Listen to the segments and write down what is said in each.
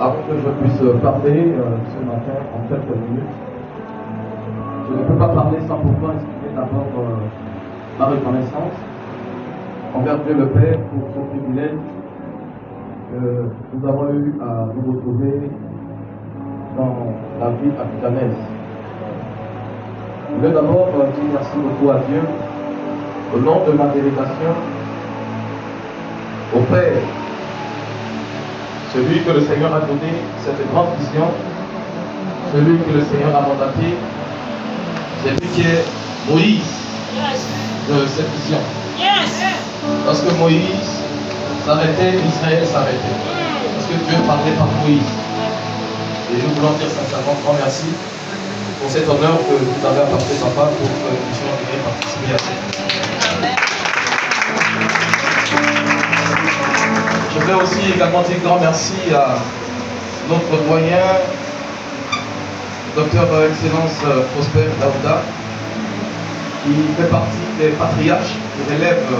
Avant que je puisse parler ce matin en quelques minutes, je ne peux pas parler sans pourtant exprimer d'abord ma reconnaissance envers Dieu le Père pour ce privilège que nous avons eu à nous retrouver dans la vie africanaise. Je voulais d'abord dire merci beaucoup à Dieu au nom de ma délégation, au Père, celui que le Seigneur a donné cette grande vision, celui que le Seigneur a mandaté, c'est lui qui est Moïse de cette vision. Lorsque Moïse s'arrêtait, Israël s'arrêtait. Parce que Dieu parlait par Moïse. Et nous voulons dire sincèrement grand merci pour cet honneur que vous avez apporté, papa, pour que nous puissions venir participer à cette. Je voudrais aussi également dire grand merci à notre doyen, docteur Excellence Prosper Daouda, qui fait partie des patriarches qui relèvent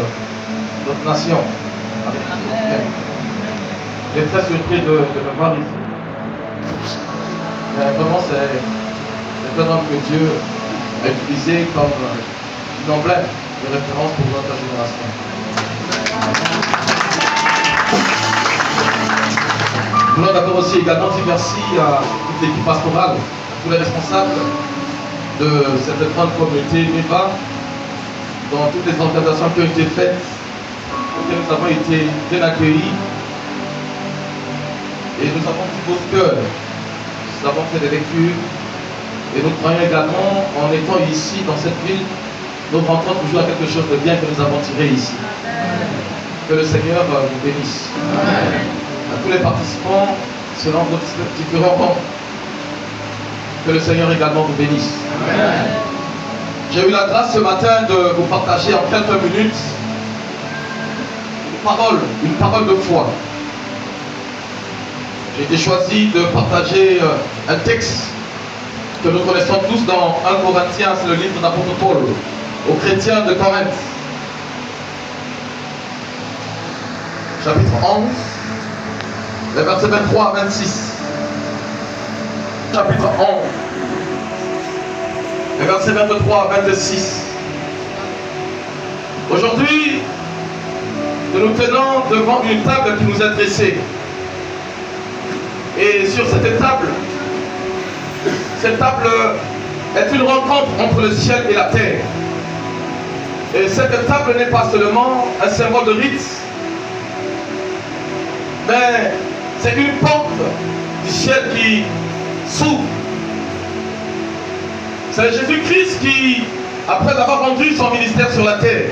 notre nation. Je suis très surpris de me voir ici. Mais vraiment, c'est un homme que Dieu a utilisé comme une emblème de référence pour notre génération. Nous voulons d'abord aussi également dire merci à toute l'équipe pastorale, à tous les responsables de cette grande communauté NEVA, dans toutes les organisations qui ont été faites, auxquelles nous avons été bien accueillis. Et nous avons dit votre cœur, nous avons fait des lectures, et nous croyons également, en étant ici, dans cette ville, nous rentrons toujours à quelque chose de bien que nous avons tiré ici. Que le Seigneur vous bénisse. À tous les participants, selon vos différents rangs, que le Seigneur également vous bénisse. J'ai eu la grâce ce matin de vous partager en quelques minutes une parole de foi. J'ai été choisi de partager un texte que nous connaissons tous dans 1 Corinthiens, c'est le livre d'apôtre Paul aux chrétiens de Corinthe. Chapitre 11, les versets 23 à 26. Chapitre 11, les versets 23 à 26. Aujourd'hui, nous nous tenons devant une table qui nous est dressée. Et sur cette table est une rencontre entre le ciel et la terre. Et cette table n'est pas seulement un symbole de rite, mais c'est une porte du ciel qui s'ouvre. C'est Jésus-Christ qui, après avoir rendu son ministère sur la terre,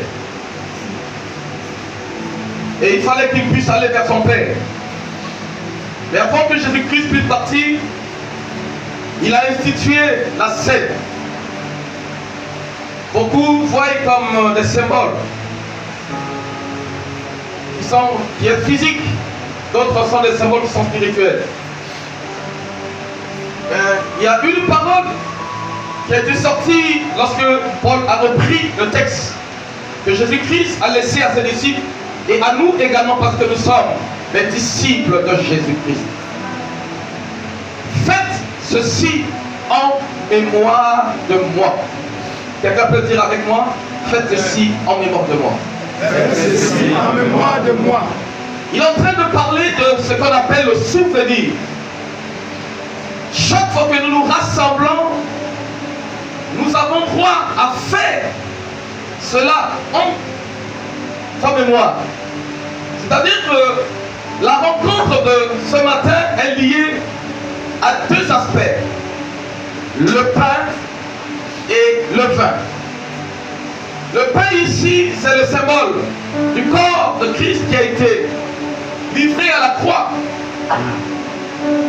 et il fallait qu'il puisse aller vers son Père. Mais avant que Jésus-Christ puisse partir, il a institué la scène. Beaucoup voient comme des symboles qui est physique, d'autres sont des symboles qui sont spirituels. Il y a une parole qui a été sortie lorsque Paul a repris le texte que Jésus-Christ a laissé à ses disciples et à nous également parce que nous sommes les disciples de Jésus-Christ. Faites ceci en mémoire de moi. Quelqu'un peut dire avec moi, faites ceci en mémoire de moi. Faites ceci en mémoire de moi. Il est en train de parler de ce qu'on appelle le souvenir. Chaque fois que nous nous rassemblons, nous avons droit à faire cela en mémoire. C'est-à-dire que la rencontre de ce matin est liée à deux aspects. Le pain et le vin. Le pain ici, c'est le symbole du corps de Christ qui a été livré à la croix.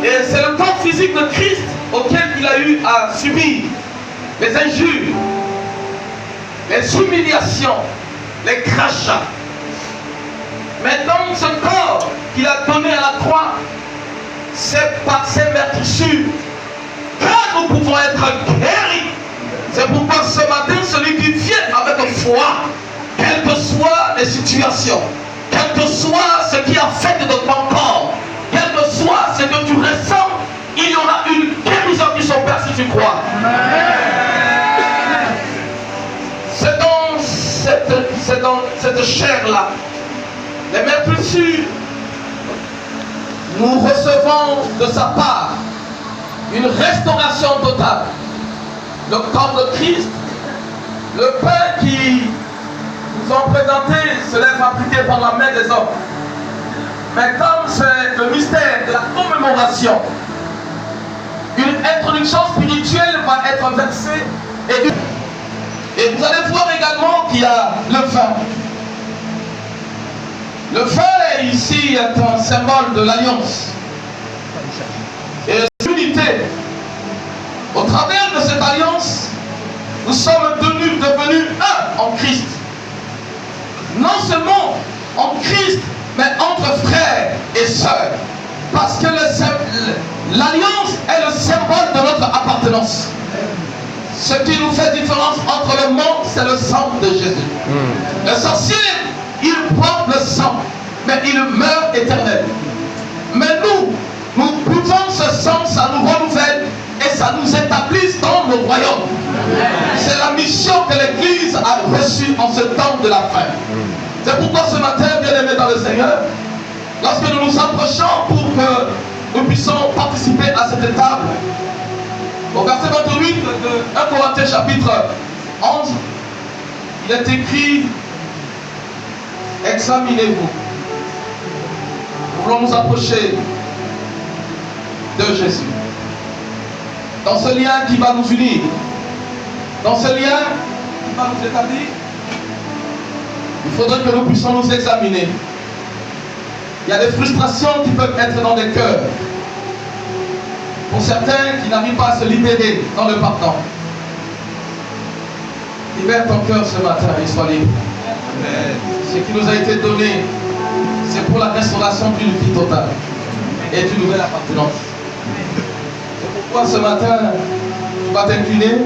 Et c'est le corps physique de Christ auquel il a eu à subir les injures, les humiliations, les crachats. Mais dans ce corps qu'il a donné à la croix, c'est par ses meurtrissures que nous pouvons être guéris. C'est pourquoi ce matin, celui qui vient avec foi, quelles que soient les situations, quel que soit ce qui affecte ton corps, quel que soit ce que tu ressens, il y aura une guérison qui s'opère si tu crois. C'est dans cette chair-là, les meurtrissures, nous recevons de sa part une restauration totale. Le corps de Christ, le pain qui nous ont présenté se lève appliqué par la main des hommes. Mais comme c'est le mystère de la commémoration, une introduction spirituelle va être versée et vous allez voir également qu'il y a le vin. Le vin ici est un symbole de l'alliance et de l'unité. Au travers de cette alliance, nous sommes devenus un en Christ. Non seulement en Christ, mais entre frères et sœurs. Parce que l'alliance est le symbole de notre appartenance. Ce qui nous fait différence entre le monde, c'est le sang de Jésus. Le sorcier, il porte le sang, mais il meurt éternel. Mais nous buvons ce sang, ça nous renouvelle et ça nous établit dans le royaume. C'est la mission que l'Église a reçue en ce temps de la fin. C'est pourquoi ce matin, bien-aimés dans le Seigneur, lorsque nous nous approchons pour que nous puissions participer à cette table, au verset 28 de 1 Corinthiens chapitre 11, il est écrit: examinez-vous. Nous voulons nous approcher de Jésus. Dans ce lien qui va nous unir, dans ce lien qui va nous établir, il faudrait que nous puissions nous examiner. Il y a des frustrations qui peuvent être dans les cœurs. Pour certains qui n'arrivent pas à se libérer dans le pardon. Libère ton cœur ce matin et sois libre. Ce qui nous a été donné, c'est pour la restauration d'une vie totale et d'une nouvelle appartenance. C'est pourquoi ce matin, tu vas t'incliner.